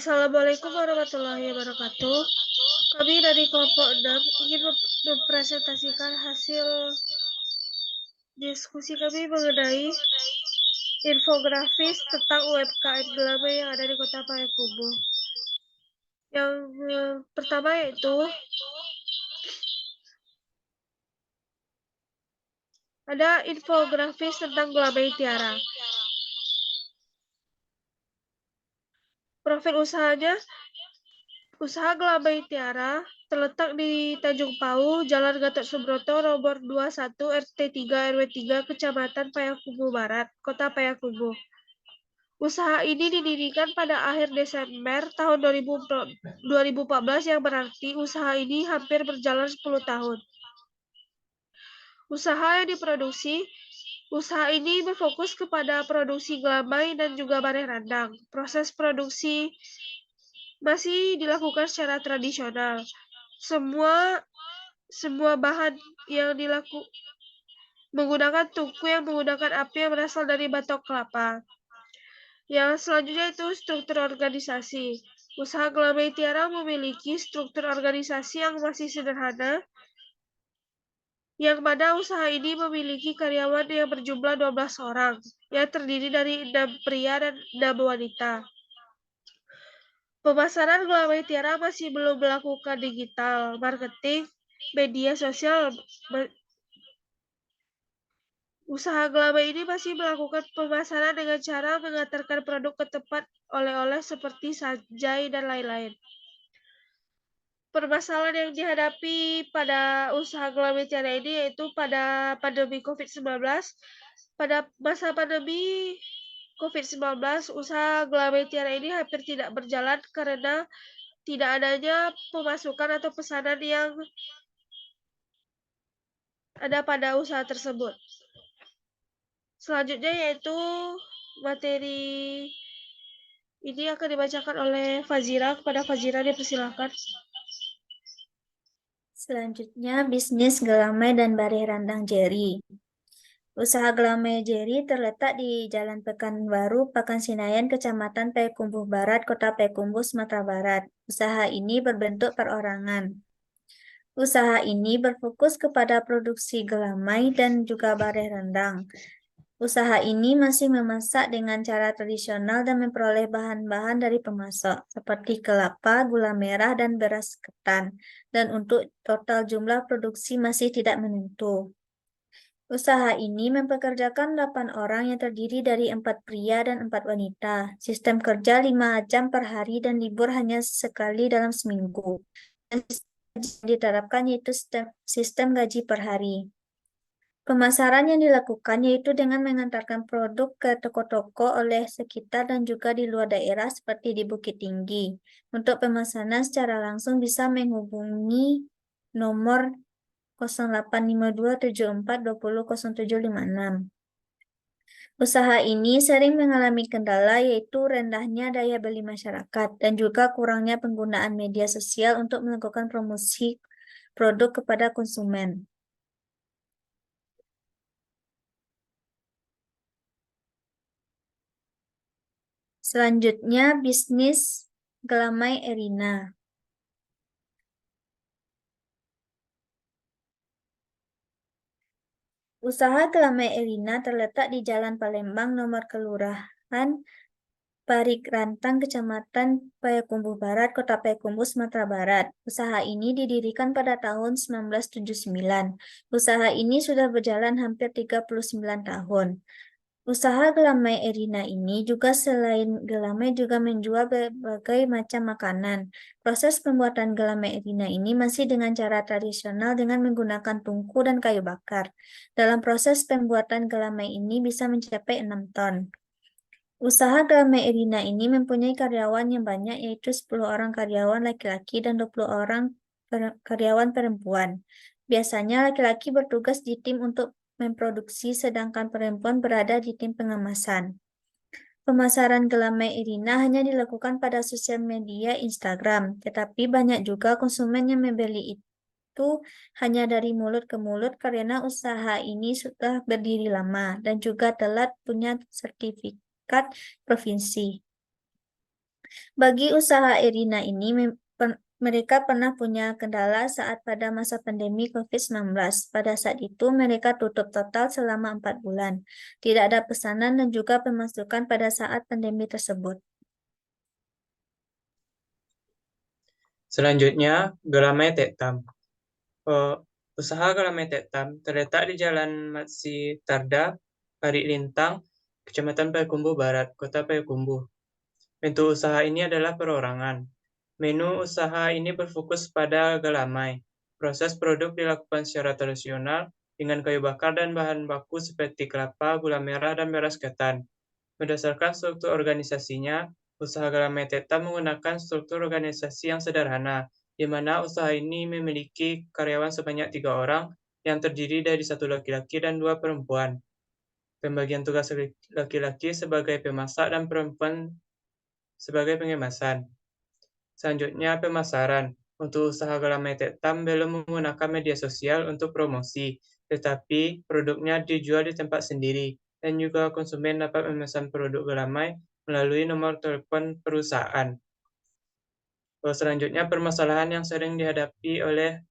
Assalamualaikum warahmatullahi wabarakatuh. Kami dari kelompok 6 ingin mempresentasikan hasil diskusi kami mengenai infografis tentang UMKM Gelame yang ada di Kota Payakumbuh. Yang pertama yaitu ada infografis tentang Gelame Tiara. Profil usahanya, usaha Gelame Tiara terletak di Tanjung Pau, Jalan Gatot Subroto, nomor 21 RT 3 RW 3, Kecamatan Payakumbuh Barat, Kota Payakumbuh. Usaha ini didirikan pada akhir Desember tahun 2014 yang berarti usaha ini hampir berjalan 10 tahun. Usaha yang diproduksi, usaha ini berfokus kepada produksi gelamai dan juga bareh randang. Proses produksi masih dilakukan secara tradisional. Semua bahan yang menggunakan tungku yang menggunakan api yang berasal dari batok kelapa. Yang selanjutnya itu struktur organisasi. Usaha Gelame Tiara memiliki struktur organisasi yang masih sederhana, yang mana usaha ini memiliki karyawan yang berjumlah 12 orang, yang terdiri dari 6 pria dan 6 wanita. Pemasaran Gelame Tiara masih belum melakukan digital marketing, media sosial. Usaha Gelame ini masih melakukan pemasaran dengan cara mengantarkan produk ke tempat oleh-oleh seperti sajai dan lain-lain. Permasalahan yang dihadapi pada usaha Gelame Tiara ini yaitu pada pandemi COVID-19. Pada masa pandemi COVID-19, usaha Gelame Tiara ini hampir tidak berjalan karena tidak adanya pemasukan atau pesanan yang ada pada usaha tersebut. Selanjutnya yaitu materi ini akan dibacakan oleh Fazira. Kepada Fazira dipersilakan. Selanjutnya, bisnis gelamai dan bareh randang Jerry. Usaha gelamai Jerry terletak di Jalan Pekanbaru, Pakansinayan, Kecamatan Payakumbuh Barat, Kota Payakumbuh, Sumatera Barat. Usaha ini berbentuk perorangan. Usaha ini berfokus kepada produksi gelamai dan juga bareh rendang. Usaha ini masih memasak dengan cara tradisional dan memperoleh bahan-bahan dari pemasok, seperti kelapa, gula merah, dan beras ketan. Dan untuk total jumlah produksi masih tidak menentu. Usaha ini mempekerjakan 8 orang yang terdiri dari 4 pria dan 4 wanita. Sistem kerja 5 jam per hari dan libur hanya sekali dalam seminggu. Dan sistem yang diterapkan yaitu sistem gaji per hari. Pemasaran yang dilakukan yaitu dengan mengantarkan produk ke toko-toko oleh sekitar dan juga di luar daerah seperti di Bukit Tinggi. Untuk pemesanan secara langsung bisa menghubungi nomor 085274200756. Usaha ini sering mengalami kendala yaitu rendahnya daya beli masyarakat dan juga kurangnya penggunaan media sosial untuk melakukan promosi produk kepada konsumen. Selanjutnya, bisnis gelamai Erina. Usaha gelamai Erina terletak di Jalan Palembang, nomor Kelurahan Parikrantang, Kecamatan Payakumbuh Barat, Kota Payakumbuh, Sumatera Barat. Usaha ini didirikan pada tahun 1979. Usaha ini sudah berjalan hampir 39 tahun. Usaha gelamai Erina ini juga selain gelamai juga menjual berbagai macam makanan. Proses pembuatan gelamai Erina ini masih dengan cara tradisional dengan menggunakan tungku dan kayu bakar. Dalam proses pembuatan gelamai ini bisa mencapai 6 ton. Usaha gelamai Erina ini mempunyai karyawan yang banyak yaitu 10 orang karyawan laki-laki dan 20 orang karyawan perempuan. Biasanya laki-laki bertugas di tim untuk memproduksi, sedangkan perempuan berada di tim pengemasan. Pemasaran gelamai Erina hanya dilakukan pada sosial media Instagram, tetapi banyak juga konsumen yang membeli itu hanya dari mulut ke mulut karena usaha ini sudah berdiri lama dan juga telah punya sertifikat provinsi. Bagi usaha Erina ini, mereka pernah punya kendala saat pada masa pandemi COVID-19. Pada saat itu, mereka tutup total selama 4 bulan. Tidak ada pesanan dan juga pemasukan pada saat pandemi tersebut. Selanjutnya, Gelamai Tetam. Usaha Gelamai Tetam terletak di Jalan Matsi Tarda, Parit Lintang, Kecamatan Payakumbuh Barat, Kota Payakumbuh. Bentuk usaha ini adalah perorangan. Menu usaha ini berfokus pada gelamai. Proses produk dilakukan secara tradisional dengan kayu bakar dan bahan baku seperti kelapa, gula merah, dan beras ketan. Berdasarkan struktur organisasinya, usaha Gelamai Tetam menggunakan struktur organisasi yang sederhana, di mana usaha ini memiliki karyawan sebanyak 3 orang yang terdiri dari 1 laki-laki dan 2 perempuan. Pembagian tugas laki-laki sebagai pemasak dan perempuan sebagai pengemasan. Selanjutnya, pemasaran. Untuk usaha Gelamai Tetam belum menggunakan media sosial untuk promosi, tetapi produknya dijual di tempat sendiri, dan juga konsumen dapat memesan produk Gelamai melalui nomor telepon perusahaan. Selanjutnya, permasalahan yang sering dihadapi oleh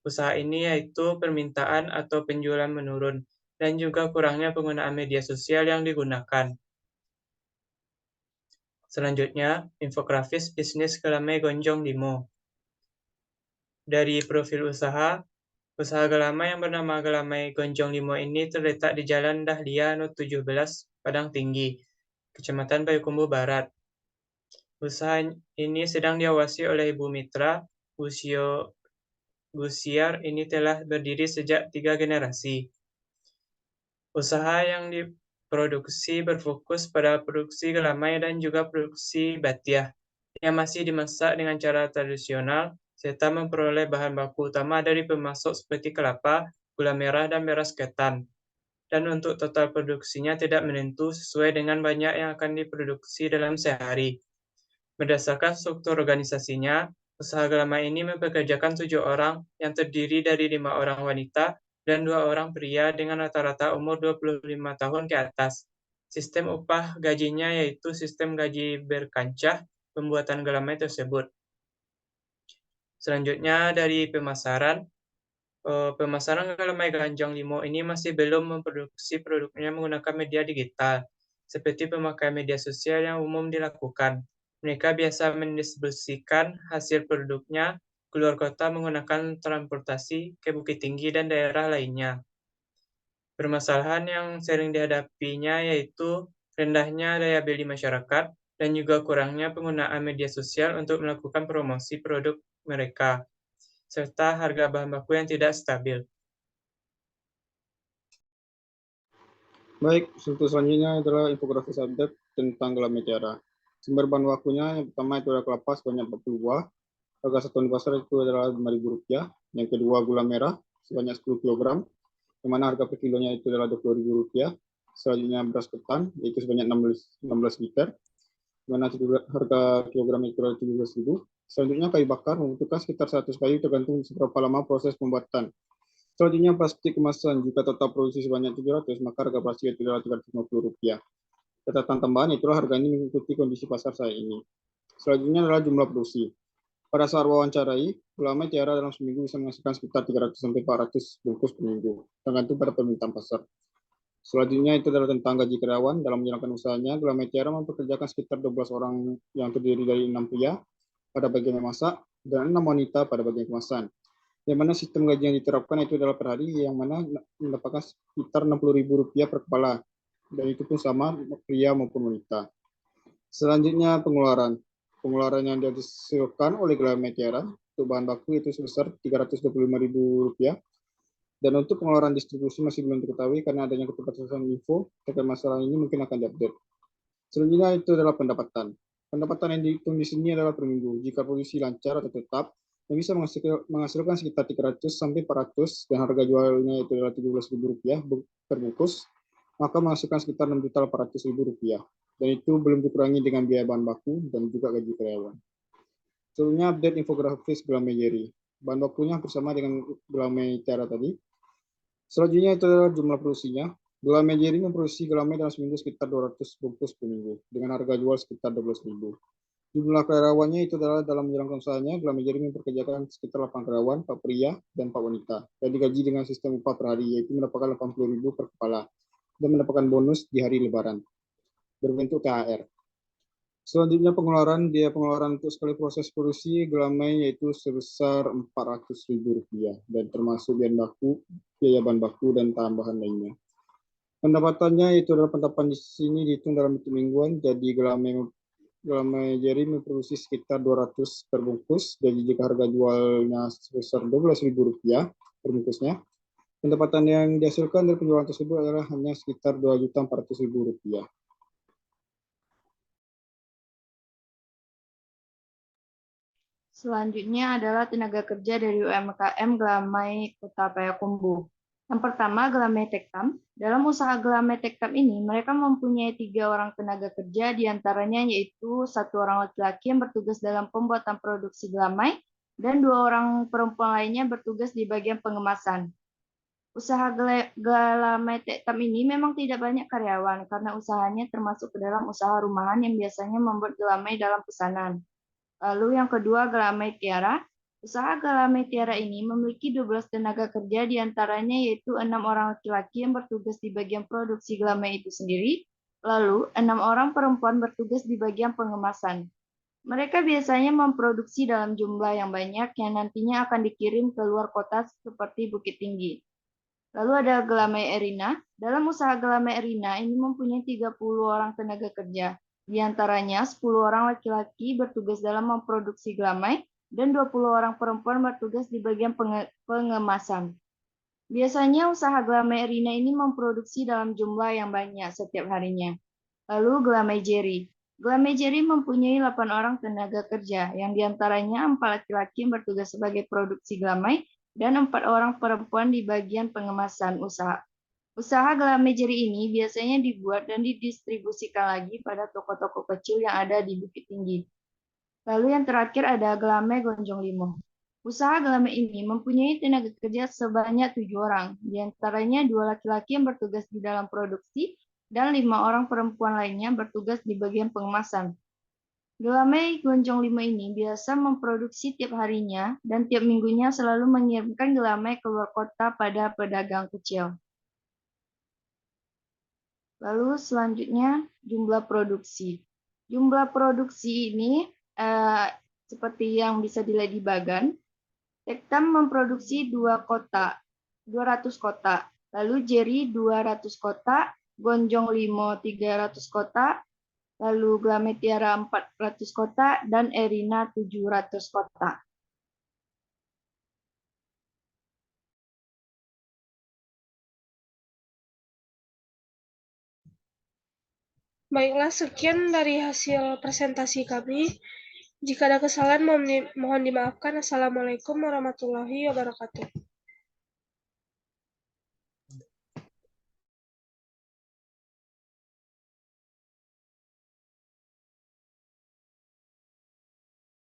usaha ini yaitu permintaan atau penjualan menurun, dan juga kurangnya penggunaan media sosial yang digunakan. Selanjutnya, infografis bisnis Gelamai Gonjong Limo. Dari profil usaha Gelamai yang bernama Gelamai Gonjong Limo ini terletak di Jalan Dahlia No 17, Padang Tinggi, Kecamatan Payakumbuh Barat. Usaha ini sedang diawasi oleh Ibu Mitra. Gusiar ini telah berdiri sejak 3 generasi. Usaha yang diproduksi berfokus pada produksi gelamai dan juga produksi batiah yang masih dimasak dengan cara tradisional serta memperoleh bahan baku utama dari pemasok seperti kelapa, gula merah, dan beras ketan. Dan untuk total produksinya tidak menentu sesuai dengan banyak yang akan diproduksi dalam sehari. Berdasarkan struktur organisasinya, usaha gelamai ini mempekerjakan 7 orang yang terdiri dari 5 orang wanita dan 2 orang pria dengan rata-rata umur 25 tahun ke atas. Sistem upah gajinya yaitu sistem gaji berkancah pembuatan gelamai tersebut. Selanjutnya dari pemasaran. Pemasaran Gelamai Gonjong Limo ini masih belum memproduksi produknya menggunakan media digital, seperti pemakaian media sosial yang umum dilakukan. Mereka biasa mendistribusikan hasil produknya keluar kota menggunakan transportasi ke Bukit Tinggi dan daerah lainnya. Permasalahan yang sering dihadapinya yaitu rendahnya daya beli masyarakat dan juga kurangnya penggunaan media sosial untuk melakukan promosi produk mereka, serta harga bahan baku yang tidak stabil. Baik, struktur selanjutnya adalah infografis update tentang Gelamai Tiara. Sumber bahan bakunya yang pertama itu adalah kelapa sebanyak 40 buah. Harga satuan di pasar itu adalah Rp5.000. Yang kedua gula merah sebanyak 10 kg, yang mana harga per kilonya itu adalah Rp20.000. Selanjutnya beras ketan yaitu sebanyak 16 liter, yang mana harga kilogramnya itu adalah Rp17.000. Selanjutnya kayu bakar membutuhkan sekitar 100 kayu tergantung seberapa lama proses pembuatan. Selanjutnya plastik kemasan, jika total produksi sebanyak 700, maka harga plastik itu adalah Rp350. Catatan tambahan itulah harga ini mengikuti kondisi pasar saat ini. Selanjutnya adalah jumlah produksi. Pada saat wawancarai, Gelamai Tiara dalam seminggu bisa menghasilkan sekitar 300-400 bungkus per minggu, tergantung pada permintaan pasar. Selanjutnya itu adalah tentang gaji karyawan. Dalam menjalankan usahanya, Gelamai Tiara mempekerjakan sekitar 12 orang yang terdiri dari 6 pria pada bagian memasak dan 6 wanita pada bagian kemasan. Yang mana sistem gaji yang diterapkan itu adalah per hari, yang mana mendapatkan sekitar Rp60.000 per kepala, dan itu pun sama pria maupun wanita. Selanjutnya pengeluaran yang dihasilkan oleh Gelamai Tiara untuk bahan baku itu sebesar Rp325.000, dan untuk pengeluaran distribusi masih belum diketahui karena adanya keterbatasan info terkait masalah ini, mungkin akan diupdate. Selanjutnya itu adalah pendapatan yang dihitung di sini adalah per minggu. Jika produksi lancar atau tetap, yang bisa menghasilkan sekitar 300-400 dan harga jualnya itu adalah Rp17.000 per bungkus, maka menghasilkan sekitar Rp6.800.000, dan itu belum dikurangi dengan biaya bahan baku dan juga gaji karyawan. Selanjutnya update infografis Gelamai Yeri. Bahan bakunya bersama dengan Gelamai Tiara tadi. Selanjutnya itu adalah jumlah produksinya. Gula Mejeri memproduksi gula dalam seminggu sekitar 200 bungkus per minggu, dengan harga jual sekitar 12.000. Jumlah karyawannya itu adalah dalam menjalankan usahanya, Gula Mejeri memperkerjakan sekitar 8 karyawan, 4 pria, dan 4 wanita, dan digaji dengan sistem upah per hari, yaitu mendapatkan 80.000 per kepala, dan mendapatkan bonus di hari lebaran, berbentuk THR. Selanjutnya pengeluaran untuk sekali proses produksi gelamai yaitu sebesar Rp400.000 dan termasuk biaya bahan baku dan tambahan lainnya. Pendapatannya itu adalah pendapat di sini dihitung dalam bentuk mingguan, jadi gelamai Mejeri memproduksi sekitar 200 per bungkus, jadi jika harga jualnya sebesar Rp12.000 per bungkusnya, pendapatan yang dihasilkan dari penjualan tersebut adalah hanya sekitar Rp2.400.000. Selanjutnya adalah tenaga kerja dari UMKM Gelamai Kota Payakumbuh. Yang pertama, Gelamai Tektam. Dalam usaha Gelamai Tektam ini, mereka mempunyai 3 orang tenaga kerja, diantaranya yaitu 1 orang laki-laki yang bertugas dalam pembuatan produksi gelamai, dan 2 orang perempuan lainnya bertugas di bagian pengemasan. Usaha Gelamai Tektam ini memang tidak banyak karyawan, karena usahanya termasuk ke dalam usaha rumahan yang biasanya membuat gelamai dalam pesanan. Lalu yang kedua, Gelamai Tiara. Usaha Gelamai Tiara ini memiliki 12 tenaga kerja, diantaranya yaitu 6 orang laki-laki yang bertugas di bagian produksi gelamai itu sendiri, lalu 6 orang perempuan bertugas di bagian pengemasan. Mereka biasanya memproduksi dalam jumlah yang banyak yang nantinya akan dikirim ke luar kota seperti Bukit Tinggi. Lalu ada Gelamai Erina. Dalam usaha Gelamai Erina ini mempunyai 30 orang tenaga kerja. Di antaranya 10 orang laki-laki bertugas dalam memproduksi gelamai dan 20 orang perempuan bertugas di bagian pengemasan. Biasanya usaha Gelamai Erina ini memproduksi dalam jumlah yang banyak setiap harinya. Lalu Gelamai Jeri. Gelamai Jeri mempunyai 8 orang tenaga kerja, yang diantaranya 4 laki-laki yang bertugas sebagai produksi gelamai dan 4 orang perempuan di bagian pengemasan usaha. Usaha Gelamai Jeri ini biasanya dibuat dan didistribusikan lagi pada toko-toko kecil yang ada di Bukit Tinggi. Lalu yang terakhir ada Gelamai Gonjong Limo. Usaha gelamai ini mempunyai tenaga kerja sebanyak 7 orang, diantaranya 2 laki-laki yang bertugas di dalam produksi dan 5 orang perempuan lainnya bertugas di bagian pengemasan. Gelamai Gonjong Limo ini biasa memproduksi tiap harinya dan tiap minggunya selalu mengirimkan gelamai keluar kota pada pedagang kecil. Lalu selanjutnya jumlah produksi. Jumlah produksi ini seperti yang bisa dilihat di Bagan. Tektam memproduksi 200 kota. Lalu Jeri 200 kota, Gonjong Limo 300 kota, lalu Gelamai Tiara 400 kota, dan Erina 700 kota. Baiklah, sekian dari hasil presentasi kami. Jika ada kesalahan, mohon dimaafkan. Assalamualaikum warahmatullahi wabarakatuh.